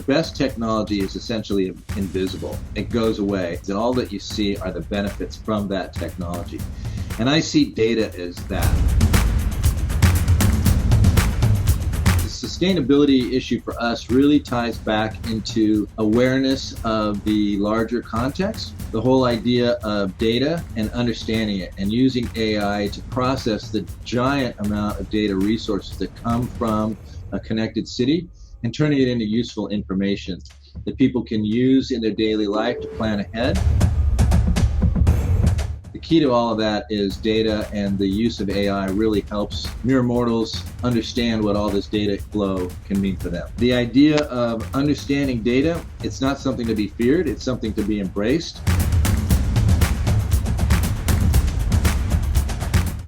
best technology is essentially invisible. It goes away, and all that you see are the benefits from that technology. And I see data as that. The sustainability issue for us really ties back into awareness of the larger context, the whole idea of data and understanding it, and using AI to process the giant amount of data resources that come from a connected city and turning it into useful information that people can use in their daily life to plan ahead. The key to all of that is data, and the use of AI really helps mere mortals understand what all this data flow can mean for them. The idea of understanding data, it's not something to be feared, it's something to be embraced.